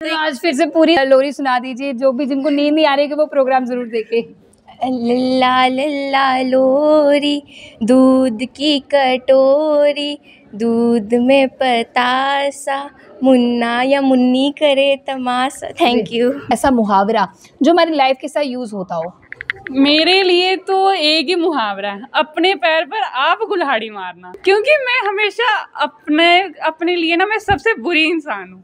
तो आज फिर से पूरी लोरी सुना दीजिए, जो भी जिनको नींद नहीं आ रही कि वो प्रोग्राम जरूर देखे। लल्ला लल्ला लोरी, दूध की कटोरी, दूध में पतासा, मुन्ना या मुन्नी करे तमाशा। Thank you. ऐसा मुहावरा जो हमारी लाइफ के साथ यूज होता हो। मेरे लिए तो एक ही मुहावरा है, अपने पैर पर आप कुल्हाड़ी मारना। क्योंकि मैं हमेशा अपने लिए ना मैं सबसे बुरी इंसान हूँ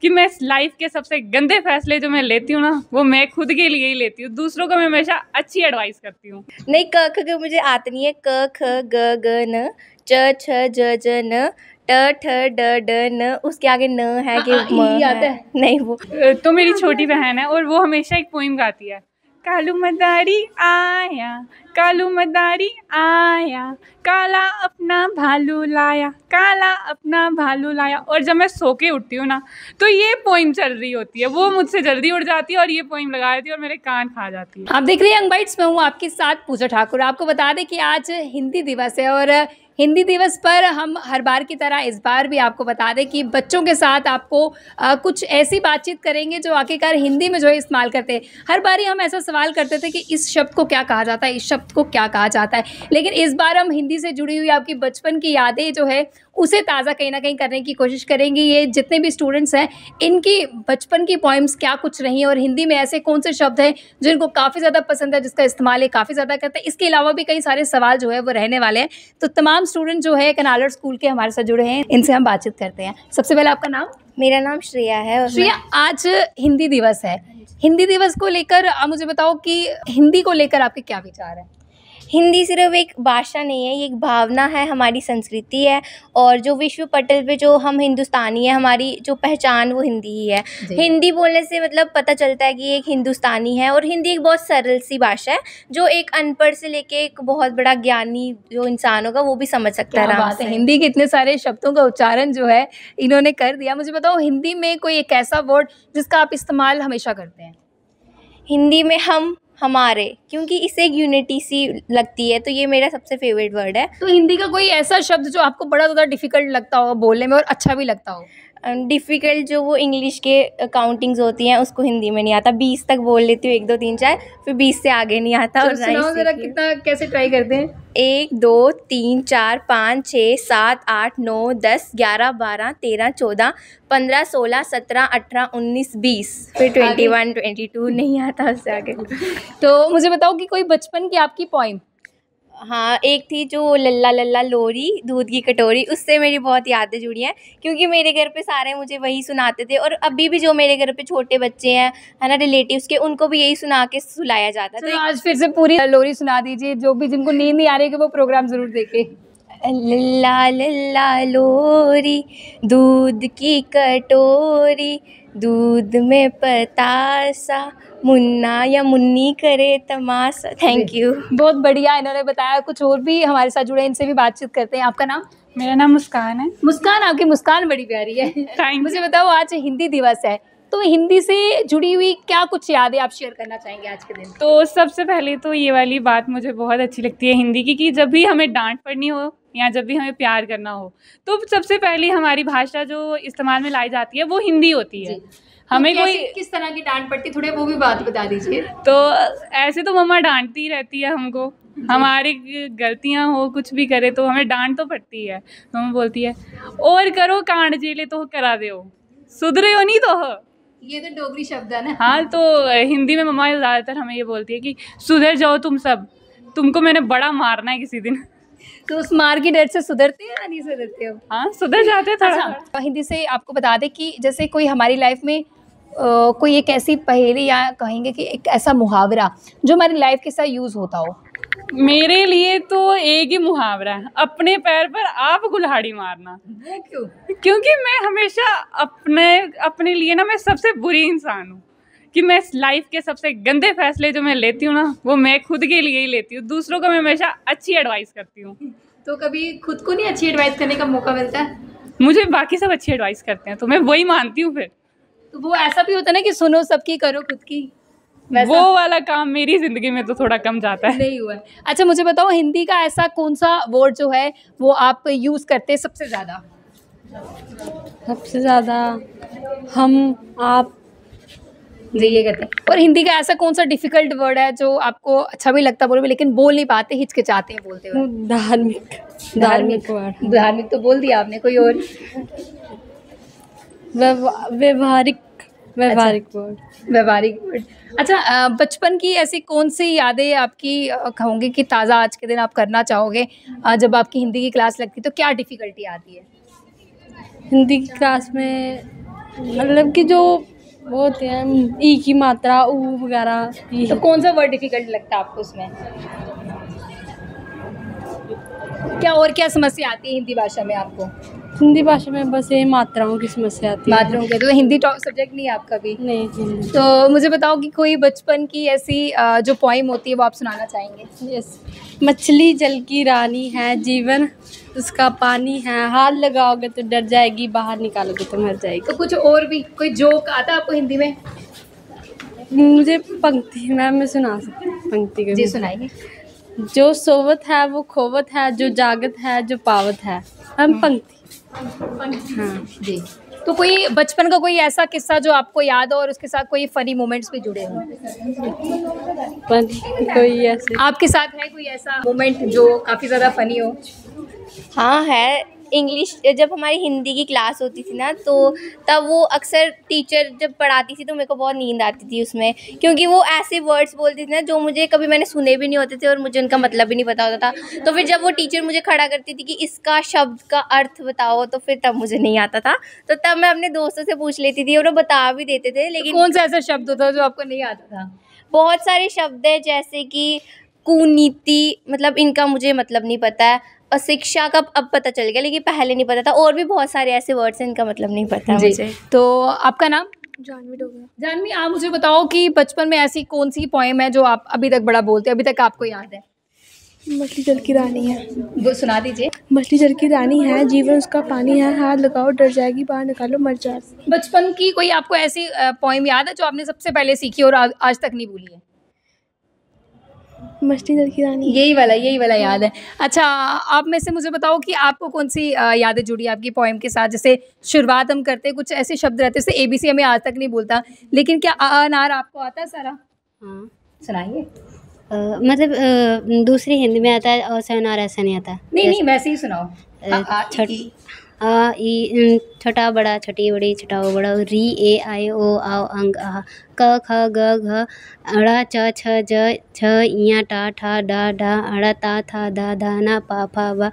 कि मैं लाइफ के सबसे गंदे फैसले जो मैं लेती हूँ ना वो मैं खुद के लिए ही लेती हूँ। दूसरों को मैं हमेशा अच्छी एडवाइस करती हूँ। नहीं, क ख ग मुझे आती नहीं है। क ख ग ग न, च छ ज ज न, ट ठ ड ड न, उसके आगे न है कि म है। नहीं, वो तो मेरी छोटी बहन है और वो हमेशा एक पोइम गाती है। कालू मदारी आया, कालू मदारी आया, काला अपना भालू लाया, काला अपना भालू लाया। और जब मैं सो के उठती हूँ ना तो ये पोइम चल रही होती है, वो मुझसे जल्दी उठ जाती है और ये पोइम लगा देती है और मेरे कान खा जाती है। आप देख रहे हैं यंग बाइट्स में हूँ आपके साथ पूजा ठाकुर। आपको बता दें कि आज हिंदी दिवस है और हिंदी दिवस पर हम हर बार की तरह इस बार भी आपको बता दें कि बच्चों के साथ आपको कुछ ऐसी बातचीत करेंगे जो आखिरकार हिंदी में जो है इस्तेमाल करते हैं। हर बार ही हम ऐसा सवाल करते थे कि इस शब्द को क्या कहा जाता है, इस शब्द को क्या कहा जाता है, लेकिन इस बार हम हिंदी से जुड़ी हुई आपकी बचपन की यादें जो है उसे ताज़ा कहीं ना कहीं करने की कोशिश करेंगे। ये जितने भी स्टूडेंट्स हैं इनकी बचपन की पोइम्स क्या कुछ रही और हिंदी में ऐसे कौन से शब्द हैं जो इनको काफ़ी ज़्यादा पसंद है, जिसका इस्तेमाल ये काफ़ी ज़्यादा करते हैं। इसके अलावा भी कई सारे सवाल जो है वो रहने वाले हैं। तो तमाम स्टूडेंट जो है कनालर स्कूल के हमारे साथ जुड़े हैं, इनसे हम बातचीत करते हैं। सबसे पहले आपका नाम? मेरा नाम श्रेया है। श्रेया, आज हिंदी दिवस है। हिंदी दिवस को लेकर आप मुझे बताओ कि हिंदी को लेकर आपके क्या विचार हैं? हिंदी सिर्फ एक भाषा नहीं है, ये एक भावना है, हमारी संस्कृति है। और जो विश्व पटल पे जो हम हिंदुस्तानी है, हमारी जो पहचान वो हिंदी ही है। हिंदी बोलने से मतलब पता चलता है कि एक हिंदुस्तानी है। और हिंदी एक बहुत सरल सी भाषा है जो एक अनपढ़ से लेके एक बहुत बड़ा ज्ञानी जो इंसान होगा वो भी समझ सकता है आराम से। हिंदी के इतने सारे शब्दों का उच्चारण जो है इन्होंने कर दिया। मुझे बताओ हिंदी में कोई एक ऐसा वर्ड जिसका आप इस्तेमाल हमेशा करते हैं? हिंदी में हम, हमारे, क्योंकि इसे एक यूनिटी सी लगती है, तो ये मेरा सबसे फेवरेट वर्ड है। तो हिंदी का कोई ऐसा शब्द जो आपको बड़ा ज़्यादा डिफिकल्ट लगता हो बोलने में और अच्छा भी लगता हो? डिफ़िकल्ट जो वो इंग्लिश के काउंटिंग्स होती हैं उसको हिंदी में नहीं आता। 20 तक बोल लेती हूँ, 1 2 3 4, फिर 20 से आगे नहीं आता। और सुनाओ जरा, कितना कैसे ट्राई करते हैं? 1 2 3 4 5 6 7 8 9 10 11 12 13 14 15 16 17 18 19 20, फिर 21 22 नहीं आता उससे आगे। तो मुझे बताओ कि कोई बचपन की आपकी पोइम? हाँ, एक थी जो लल्ला लल्ला लोरी, दूध की कटोरी, उससे मेरी बहुत यादें जुड़ी हैं क्योंकि मेरे घर पे सारे मुझे वही सुनाते थे। और अभी भी जो मेरे घर पे छोटे बच्चे हैं है ना, रिलेटिव्स के, उनको भी यही सुना के सुलाया जाता है। तो आज फिर से पूरी लोरी सुना दीजिए, जो भी जिनको नींद नहीं आ रही कि वो प्रोग्राम जरूर देखे। लल्ला लल्ला लोरी, दूध की कटोरी, दूध में पतासा, मुन्ना या मुन्नी करे तमाशा। Thank you. बहुत बढ़िया इन्होंने बताया। कुछ और भी हमारे साथ जुड़े, इनसे भी बातचीत करते हैं। आपका नाम? मेरा नाम मुस्कान है। मुस्कान, आपकी मुस्कान बड़ी प्यारी है। मुझे बताओ आज हिंदी दिवस है तो हिंदी से जुड़ी हुई क्या कुछ यादें आप शेयर करना चाहेंगे आज के दिन? तो सबसे पहले तो ये वाली बात मुझे बहुत अच्छी लगती है हिंदी की, कि जब भी हमें डांट पड़नी हो या जब भी हमें प्यार करना हो तो सबसे पहले हमारी भाषा जो इस्तेमाल में लाई जाती है वो हिंदी होती है। हमें तो कोई किस तरह की डांट पड़ती, थोड़े वो भी बात बता दीजिए। तो ऐसे तो मम्मा डांटती रहती है हमको, हमारी गलतियां हो कुछ भी करे तो हमें डांट तो पड़ती है। मम्मा बोलती है और करो कांड जेले तो करा दे, सुधरे हो नहीं तो हो। ये तो डोगरी शब्द है ना? हाँ, तो हिंदी में मम्मा ज़्यादातर हमें ये बोलती है कि सुधर जाओ तुम सब, तुमको मैंने बड़ा मारना है किसी दिन। तो उस मार की डर से सुधरते हैं या नहीं सुधरते हो? हाँ, सुधर जाते थोड़ा। अच्छा, हिंदी से आपको बता दें कि जैसे कोई हमारी लाइफ में कोई एक ऐसी पहेली या कहेंगे कि एक ऐसा मुहावरा जो हमारी लाइफ के साथ यूज़ होता हो। मेरे लिए तो एक ही मुहावरा है, अपने पैर पर आप कुल्हाड़ी मारना। वो क्यों? क्योंकि मैं हमेशा अपने लिए ना मैं सबसे बुरी इंसान हूँ कि मैं लाइफ के सबसे गंदे फैसले जो मैं लेती हूँ ना वो मैं खुद के लिए ही लेती हूँ। दूसरों को मैं हमेशा अच्छी एडवाइस करती हूँ। तो कभी खुद को नहीं अच्छी एडवाइस करने का मौका मिलता है? मुझे बाकी सब अच्छी एडवाइस करते हैं तो मैं वही मानती हूँ। फिर तो वो ऐसा भी होता है ना कि सुनो सबकी करो खुद की, वो वाला काम मेरी जिंदगी में तो थोड़ा कम जाता है। नहीं हुआ है। अच्छा, मुझे बताओ हिंदी का ऐसा कौन सा वर्ड जो है वो आप यूज़ करते हैं सबसे ज़्यादा? सबसे ज़्यादा हम, आप। जी, ये करते हैं। और हिंदी का ऐसा कौन सा डिफिकल्ट वर्ड है जो आपको अच्छा भी लगता है बोलने में, लेकिन बोल नहीं पाते, हिचकिचाते हैं बोलते हुए? धार्मिक वर्ड। धार्मिक तो बोल दिया आपने, कोई और? व्यवहारिक वर्ड। व्यवहारिक वर्ड। अच्छा, बचपन की ऐसी कौन सी यादें आपकी कहोगे कि ताज़ा आज के दिन आप करना चाहोगे? जब आपकी हिंदी की क्लास लगती है तो क्या डिफ़िकल्टी आती है? हिंदी की क्लास में मतलब कि जो वो होते हैं ई की मात्रा, ऊ वगैरह की। तो कौन सा वर्ड डिफ़िकल्ट लगता है आपको उसमें? क्या और क्या समस्या आती है हिंदी भाषा में आपको? हिंदी भाषा में बस ये मात्राओं की समस्या आती है। मात्राओं के, तो हिंदी टॉप सब्जेक्ट नहीं है आपका भी? नहीं, हिंदी। तो मुझे बताओ कि कोई बचपन की ऐसी जो पोइम होती है वो आप सुनाना चाहेंगे? यस। मछली जल की रानी है, जीवन उसका पानी है, हाथ लगाओगे तो डर जाएगी, बाहर निकालोगे तो मर जाएगी। तो कुछ और भी कोई जोक आता है आपको हिंदी में? मुझे पंक्ति मैम मैं सुना सकती हूँ पंक्ति को? जी, सुनाइए। जो सोवत है वो खोवत है, जो जागत है जो पावत है। हम पंक्ति। हाँ जी। तो कोई बचपन का कोई ऐसा किस्सा जो आपको याद हो और उसके साथ कोई फनी मोमेंट्स भी जुड़े हों? कोई ऐसे आपके साथ है कोई ऐसा मोमेंट जो काफ़ी ज़्यादा फनी हो? हाँ है। इंग्लिश जब हमारी हिंदी की क्लास होती थी ना, तो तब वो अक्सर टीचर जब पढ़ाती थी तो मेरे को बहुत नींद आती थी उसमें, क्योंकि वो ऐसे वर्ड्स बोलती थी ना जो मुझे कभी मैंने सुने भी नहीं होते थे और मुझे उनका मतलब भी नहीं पता होता था। तो फिर जब वो टीचर मुझे खड़ा करती थी कि इसका शब्द का अर्थ बताओ, तो फिर तब मुझे नहीं आता था। तो तब मैं अपने दोस्तों से पूछ लेती थी और वो बता भी देते थे। लेकिन कौन सा ऐसा शब्द होता है जो आपको नहीं आता था? बहुत सारे शब्द हैं, जैसे कि कुनीति, मतलब इनका मुझे मतलब नहीं पता है। और शिक्षा का अब पता चल गया, लेकिन पहले नहीं पता था। और भी बहुत सारे ऐसे वर्ड्स हैं, इनका मतलब नहीं पता मुझे। तो आपका नाम? जानवी डोगरा। जानवी, आप मुझे बताओ कि बचपन में ऐसी कौन सी पोएम है जो आप अभी तक बड़ा बोलते हैं, अभी तक आपको याद है? मछली जल की रानी है। वो सुना दीजिए। मछली जल की रानी है, जीवन उसका पानी है, हाथ लगाओ डर जाएगी, बाहर निकालो मर जाएगी। बचपन की कोई आपको ऐसी पोएम याद है जो आपने सबसे पहले सीखी और आज तक नहीं भूली है? मछली जल की रानी। यही वाला याद है। अच्छा, आप में से मुझे बताओ कि आपको कौन सी यादें जुड़ी आपकी पोएम के साथ? जैसे शुरुआत हम करते हैं, कुछ ऐसे शब्द रहते हैं जैसे ABC हमें आज तक नहीं बोलता, लेकिन क्या अनार आपको आता है सारा? हाँ, सुनाइए। मतलब दूसरी हिंदी में आता है और अनार ऐसा नहीं आता। नहीं, वैसे ही सुनाओ। छोटा बड़ा छोटी बड़ी छोटा बड़ा, री ए आई ओ आओ अंग आ, क ख ग घ, अड़ा च छ ज छ इया टा ठा डा डा, अड़ा ता था दा धा ना पा फा वा,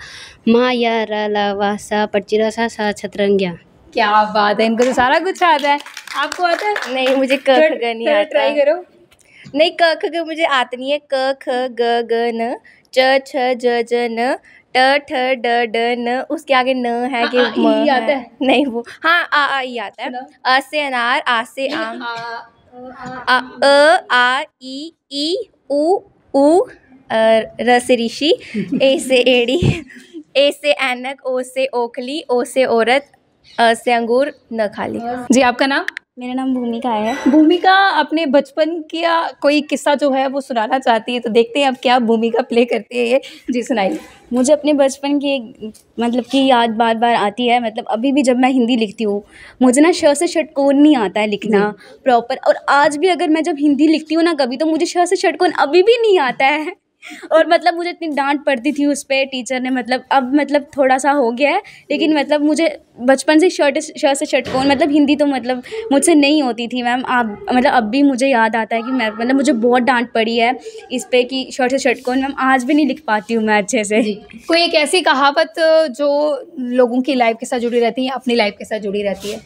मा या रा ला वा सा पटचिरा सा छतरंगिया। क्या बात है, इनको तो सारा कुछ आता है। आपको आता है? नहीं, मुझे क ख ग नहीं आता। ट्राई करो। नहीं, क ख ग मुझे आता नहीं है। क ख ग घ न, च छ ज ज न, ट ठ ड ड न, उसके आगे न है कि म ई आता है? नहीं, वो हाँ आ ई आता है। अ से अनार, आ से आम, आ ई उ र से ऋषि, ए से एड़ी, ए से ऐनक, ओ से ओखली, ओ से औरत, अ से अंगूर, न खाली। जी, आपका नाम? मेरा नाम भूमिका है। भूमिका अपने बचपन का कोई किस्सा जो है वो सुनाना चाहती है, तो देखते हैं अब क्या भूमिका प्ले करती है ये। जी, सुनाइए। मुझे अपने बचपन की मतलब कि याद बार बार आती है। मतलब अभी भी जब मैं हिंदी लिखती हूँ, मुझे ना श से षटकोण नहीं आता है लिखना प्रॉपर। और आज भी अगर मैं जब हिंदी लिखती हूँ ना कभी, तो मुझे श से षटकोण अभी भी नहीं आता है। और मतलब मुझे इतनी डांट पड़ती थी उस पर टीचर ने। मतलब अब मतलब थोड़ा सा हो गया है, लेकिन मतलब मुझे बचपन से श से षटकोण मतलब हिंदी तो मतलब मुझसे नहीं होती थी मैम। आप मतलब अब भी मुझे याद आता है कि मैं मतलब मुझे बहुत डांट पड़ी है इस पे कि श से षटकोण मैम आज भी नहीं लिख पाती हूँ मैं अच्छे से। कोई एक ऐसी कहावत जो लोगों की लाइफ के साथ जुड़ी रहती है, अपनी लाइफ के साथ जुड़ी रहती है?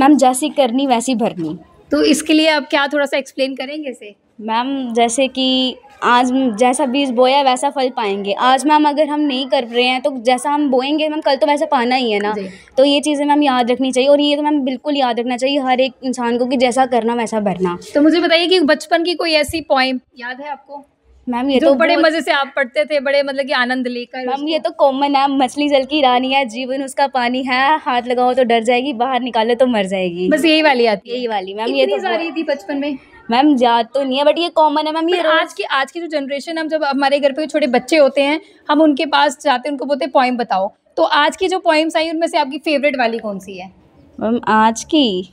मैम, जैसी करनी वैसी भरनी। तो इसके लिए आप क्या थोड़ा सा एक्सप्लेन करेंगे इसे? मैम, जैसे कि आज जैसा बीज बोया वैसा फल पाएंगे। आज मैम अगर हम नहीं कर रहे हैं तो जैसा हम बोएंगे मैम कल तो वैसा पाना ही है ना। तो ये चीज़ें मैम याद रखनी चाहिए, और ये तो मैम बिल्कुल याद रखना चाहिए हर एक इंसान को कि जैसा करना वैसा भरना। तो मुझे बताइए कि बचपन की कोई ऐसी पोएम याद है आपको? मैम ये जो तो बड़े मजे से आप पढ़ते थे, बड़े मतलब कि आनंद लेकर? मैम ये तो कॉमन है। मछली जल की रानी है, जीवन उसका पानी है, हाथ लगाओ तो डर जाएगी, बाहर निकालो तो मर जाएगी। बस यही वाली आती है? यही वाली मैम। ये तो सारी थी बचपन में मैम, याद तो नहीं है बट ये कॉमन है मैम। ये आज की जो जनरेशन, हम जब हमारे घर पे छोटे बच्चे होते हैं, हम उनके पास जाते हैं, उनको बोलते हैं पोएम बताओ, तो तो आज की जो पोइम्स आई उनमें से आपकी फेवरेट वाली कौन सी है? मैम आज की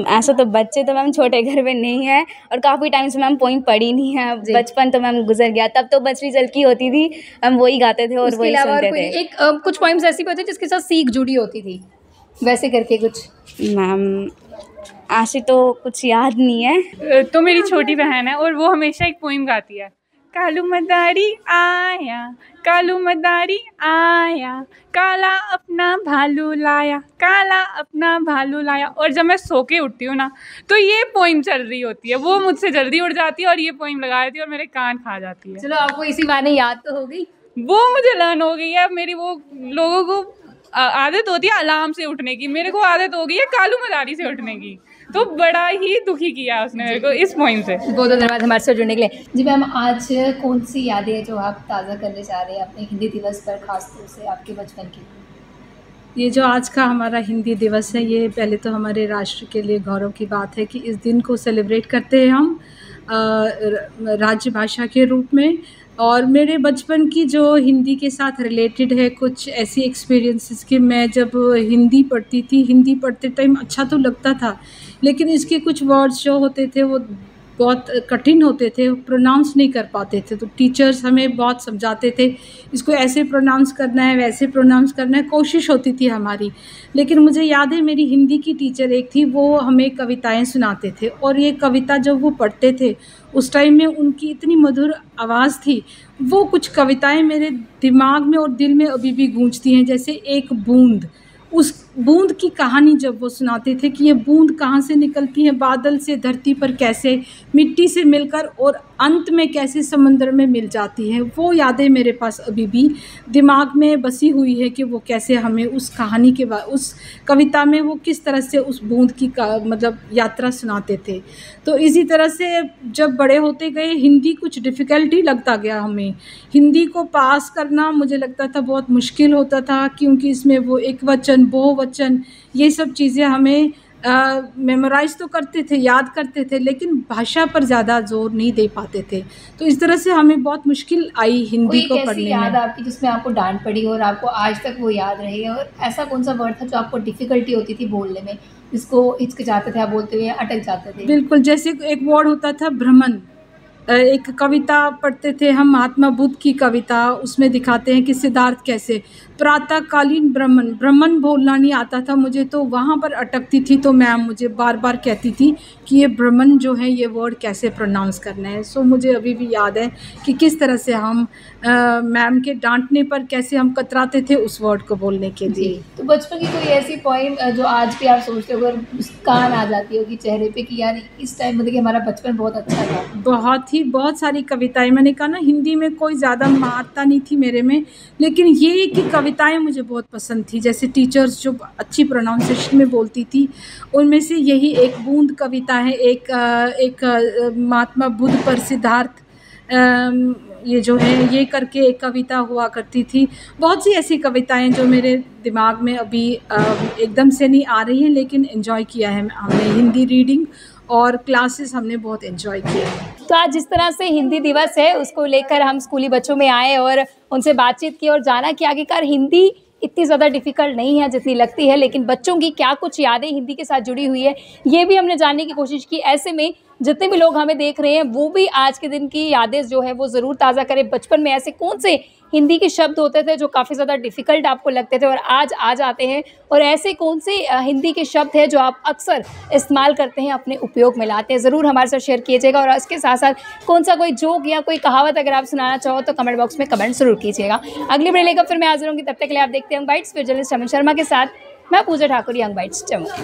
ऐसा तो बच्चे तो मैम छोटे घर में नहीं है और काफ़ी टाइम से मैम पोइम पढ़ी नहीं है। बचपन तो मैम गुजर गया, तब तो बचरी जल की होती थी, हम वही गाते थे और उसके वही अलावा और सुनते कोई थे। एक कुछ पोइम्स ऐसी भी होती है जिसके साथ सीख जुड़ी होती थी, वैसे करके कुछ? मैम ऐसी तो कुछ याद नहीं है। तो मेरी छोटी बहन है और वो हमेशा एक पोइम गाती है, कालू मदारी आया, कालू मदारी आया, काला अपना भालू लाया, काला अपना भालू लाया। और जब मैं सो के उठती हूँ ना तो ये पोइम चल रही होती है, वो मुझसे जल्दी उठ जाती है और ये पोइम लगा देती है और मेरे कान खा जाती है। चलो आपको इसी बहाने याद तो हो गई। वो मुझे लर्न हो गई है। मेरी वो लोगों को आदत होती है अलार्म से उठने की, मेरे को आदत हो गई है कालू मदारी से उठने की। तो बड़ा ही दुखी किया उसने मेरे को इस पॉइंट से। बहुत धन्यवाद हमारे साथ जुड़ने के लिए। जी मैम, आज कौन सी यादें हैं जो आप ताज़ा करने जा रहे हैं अपने हिंदी दिवस पर, खास तौर से आपके बचपन की? ये जो आज का हमारा हिंदी दिवस है, ये पहले तो हमारे राष्ट्र के लिए गौरव की बात है कि इस दिन को सेलिब्रेट करते हैं हम राज्य भाषा के रूप में। और मेरे बचपन की जो हिंदी के साथ रिलेटेड है कुछ ऐसी एक्सपीरियंसेस कि मैं जब हिंदी पढ़ती थी, हिंदी पढ़ते टाइम अच्छा तो लगता था, लेकिन इसके कुछ वर्ड्स जो होते थे वो बहुत कठिन होते थे, प्रोनाउंस नहीं कर पाते थे। तो टीचर्स हमें बहुत समझाते थे, इसको ऐसे प्रोनाउंस करना है, वैसे प्रोनाउंस करना है, कोशिश होती थी हमारी। लेकिन मुझे याद है मेरी हिंदी की टीचर एक थी, वो हमें कविताएं सुनाते थे और ये कविता जब वो पढ़ते थे उस टाइम में उनकी इतनी मधुर आवाज़ थी, वो कुछ कविताएं मेरे दिमाग में और दिल में अभी भी गूंजती हैं। जैसे एक बूंद, उस बूंद की कहानी जब वो सुनाते थे कि ये बूंद कहाँ से निकलती है, बादल से धरती पर कैसे, मिट्टी से मिलकर और अंत में कैसे समंदर में मिल जाती है, वो यादें मेरे पास अभी भी दिमाग में बसी हुई है कि वो कैसे हमें उस कहानी के बाद उस कविता में वो किस तरह से उस बूंद की मतलब यात्रा सुनाते थे। तो इसी तरह से जब बड़े होते गए हिंदी कुछ डिफ़िकल्ट ही लगता गया हमें। हिंदी को पास करना मुझे लगता था बहुत मुश्किल होता था, क्योंकि इसमें वो एक वचन, बहुवचन, ये सब चीज़ें हमें मेमोराइज़ तो करते थे, याद करते थे, लेकिन भाषा पर ज़्यादा जोर नहीं दे पाते थे। तो इस तरह से हमें बहुत मुश्किल आई हिंदी को पढ़ने में। याद आपकी जिसमें आपको डांट पड़ी और आपको आज तक वो याद रही है, और ऐसा कौन सा वर्ड था जो आपको डिफ़िकल्टी होती थी बोलने में, जिसको हिचकिचाते थे आप बोलते हुए, अटक जाते थे? बिल्कुल, जैसे एक वर्ड होता था भ्रमण। एक कविता पढ़ते थे हम, महात्मा बुद्ध की कविता, उसमें दिखाते हैं कि सिद्धार्थ कैसे प्रातःकालीन ब्रह्मन बोलना नहीं आता था मुझे, तो वहाँ पर अटकती थी। तो मैम मुझे बार बार कहती थी कि ये ब्रह्मन जो है ये वर्ड कैसे प्रोनाउंस करना है। सो मुझे अभी भी याद है कि किस तरह से हम मैम के डांटने पर कैसे हम कतराते थे उस वर्ड को बोलने के लिए। तो बचपन की कोई ऐसी पोइम जो आज भी आप सोचते हो, अगर मुस्कान आ जाती होगी चेहरे पे कि यार इस टाइम मतलब कि हमारा बचपन बहुत अच्छा था? बहुत सारी कविताएं, मैंने कहा ना हिंदी में कोई ज़्यादा महारता नहीं थी मेरे में, लेकिन ये कि कविताएं मुझे बहुत पसंद थी। जैसे टीचर्स जो अच्छी प्रोनाउंसिएशन में बोलती थी, उनमें से यही एक बूंद कविता है। एक महात्मा बुद्ध पर सिद्धार्थ ये जो है ये करके एक कविता हुआ करती थी। बहुत सी ऐसी कविताएं जो मेरे दिमाग में अभी एकदम से नहीं आ रही हैं, लेकिन एंजॉय किया है हमने हिंदी रीडिंग और क्लासेस हमने बहुत एंजॉय किया है। तो आज जिस तरह से हिंदी दिवस है उसको लेकर हम स्कूली बच्चों में आए और उनसे बातचीत की और जाना कि आखिरकार हिंदी इतनी ज़्यादा डिफ़िकल्ट नहीं है जितनी लगती है, लेकिन बच्चों की क्या कुछ यादें हिंदी के साथ जुड़ी हुई है ये भी हमने जानने की कोशिश की। ऐसे में जितने भी लोग हमें देख रहे हैं वो भी आज के दिन की यादें जो है वो ज़रूर ताज़ा करें। बचपन में ऐसे कौन से हिंदी के शब्द होते थे जो काफ़ी ज़्यादा डिफ़िकल्ट आपको लगते थे और आज आ जाते हैं, और ऐसे कौन से हिंदी के शब्द हैं जो आप अक्सर इस्तेमाल करते हैं, अपने उपयोग में लाते हैं, ज़रूर हमारे साथ शेयर कीजिएगा। और इसके साथ साथ कौन सा कोई जोक या कोई कहावत अगर आप सुनाना चाहो तो कमेंट बॉक्स में कमेंट ज़रूर कीजिएगा। अगली वीडियो लेकर फिर मैं हाजिर होंगी, तब तक के लिए आप देखते हैं यंग बाइट्स। फिर जर्नलिस्ट अमित शर्मा के साथ मैं पूजा ठाकुर, यंग बाइट्स जम्मू।